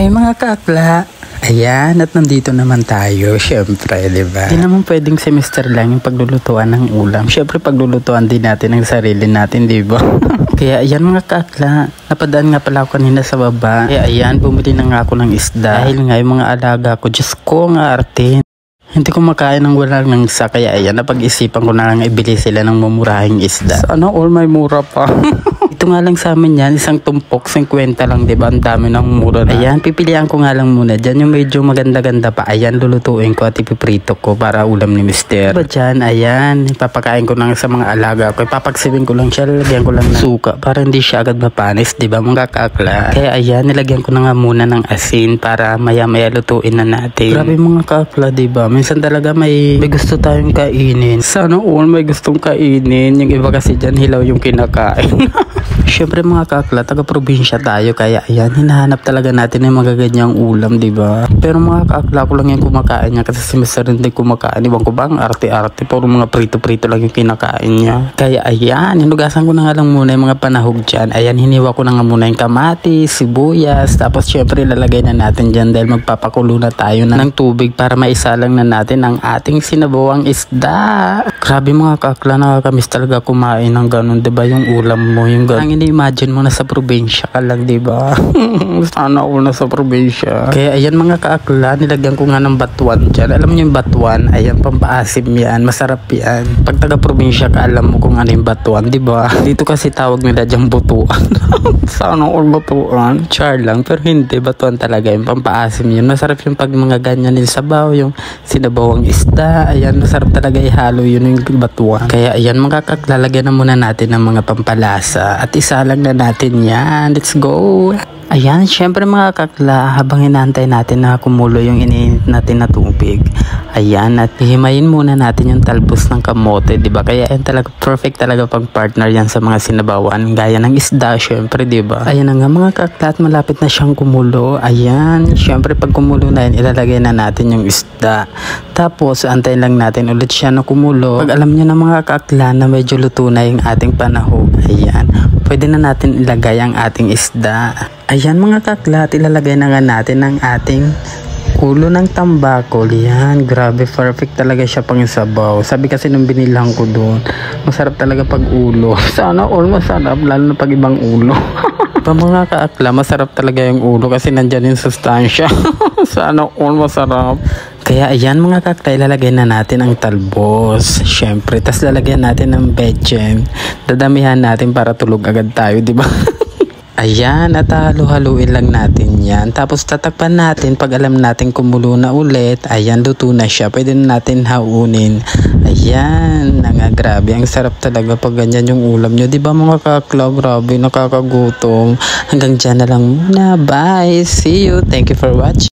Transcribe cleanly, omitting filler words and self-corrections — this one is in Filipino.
Ay mga kakla, ayan at nandito naman tayo, syempre, diba? Di naman pwedeng semester lang yung paglulutuan ng ulam. Syempre paglulutuan din natin ang sarili natin, diba? Kaya ayan mga kakla, napadaan nga pala ako kanina sa baba. Kaya ayan, bumili na nga ako ng isda. Dahil nga yung mga alaga ko, Diyos ko nga arte. Hindi ko makain ng walang nangsa, kaya ayan, napag-isipan ko na lang ibili sila ng mamurahing isda. Sana all may mura pa. Ito nga lang sa amin yan, isang tumpok, 50 lang, diba? Ang dami ng mura na. Ayan, pipilian ko nga lang muna dyan, yung medyo maganda-ganda pa. Ayan, lulutuin ko at ipiprito ko para ulam ni Mister. Diba dyan, ayan, ipapakain ko lang sa mga alaga ko. Ipapagsibin ko lang siya, lalagyan ko lang ng suka para hindi siya agad mapanis, diba mga kakla? Kaya ayan, nilagyan ko na nga muna ng asin para maya-maya lutuin na natin. Grabe mga kakla, diba? Minsan talaga may gusto tayong kainin. Sana all may gustong kainin. Yung iba kasi dyan, hilaw yung kinakain. Syempre mga kakla, taga-probinsya tayo, kaya ayan, hinahanap talaga natin yung magaganyang ulam, diba? Pero mga kakla ko lang yung kumakain niya kasi si Mr. hindi kumakain. Iwan ko ba ang arte-arte, puro mga prito-prito lang yung kinakain niya. Kaya ayan, hinugasan ko na nga lang muna yung mga panahog dyan. Ayan, hiniwa ko na nga muna yung kamatis, sibuyas, tapos syempre lalagay na natin dyan dahil magpapakulo na tayo ng tubig para maisalang na natin ang ating sinabawang isda. Grabe mga kakla, nakakamiss talaga kumain ng ganun, diba? Yung ulam mo, yung ganun. Ang ini-imagine mo na sa probinsya ka lang, diba? Sana all na sa probinsya. Kaya ayan mga kakla, nilagyan ko nga ng batuan dyan. Alam niyo yung batuan? Ayan, pampaasim yan. Masarap yan. Pag taga-probinsya ka, alam mo kung ano yung batuan, diba? Dito kasi tawag nila dyan butuan. Sana all batuan. Char lang, pero hindi. Batuan talaga yung pampaasim yun. Masarap yung pag mga ganyan yung sabaw, yung sinabawang isda. Ayan, masarap talaga ihalo yun yung batuan. Kaya ayan mga kakla, lagyan na muna natin ng mga pampalasa. At isalang na natin yan. Let's go! Ayan, syempre mga kakla, habang inaantay natin na kumulo yung iniinit natin na tubig. Ayan, at hihimayin muna natin yung talbos ng kamote, diba? Kaya ayan talaga, perfect talaga pag partner yan sa mga sinabawan. Gaya ng isda, syempre, diba? Ayan na nga mga kakla, at malapit na siyang kumulo. Ayan, syempre pag kumulo na yun, ilalagay na natin yung isda. Tapos, antayin lang natin ulit siya na kumulo. Pag alam nyo na mga kakla na medyo luto na yung ating panahog, ayan, pwede na natin ilagay ang ating isda. Ayan mga kakla, at ilalagay na nga natin ang ating ulo ng tambakol. Yan, grabe, perfect talaga siya pang sabaw. Sabi kasi nung binilang ko doon, masarap talaga pag ulo. Sana all masarap, lalo na pag ibang ulo. Pa mga kakla, masarap talaga yung ulo kasi nandyan yung sustansya. Sana all masarap. Kaya ayan mga kakla, ilalagay na natin ang talbos. Syempre, tas lalagyan natin ng betchem. Dadamihan natin para tulog agad tayo, diba? Ayan, at halo-haluin lang natin yan. Tapos tatakpan natin pag alam natin kumulo na ulit. Ayan, luto na siya. Pwede na natin haunin. Ayan, grabe. Ang sarap talaga pag ganyan yung ulam nyo. Diba mga kakla, grabe, nakakagutom. Hanggang dyan na lang muna. Bye! See you! Thank you for watching.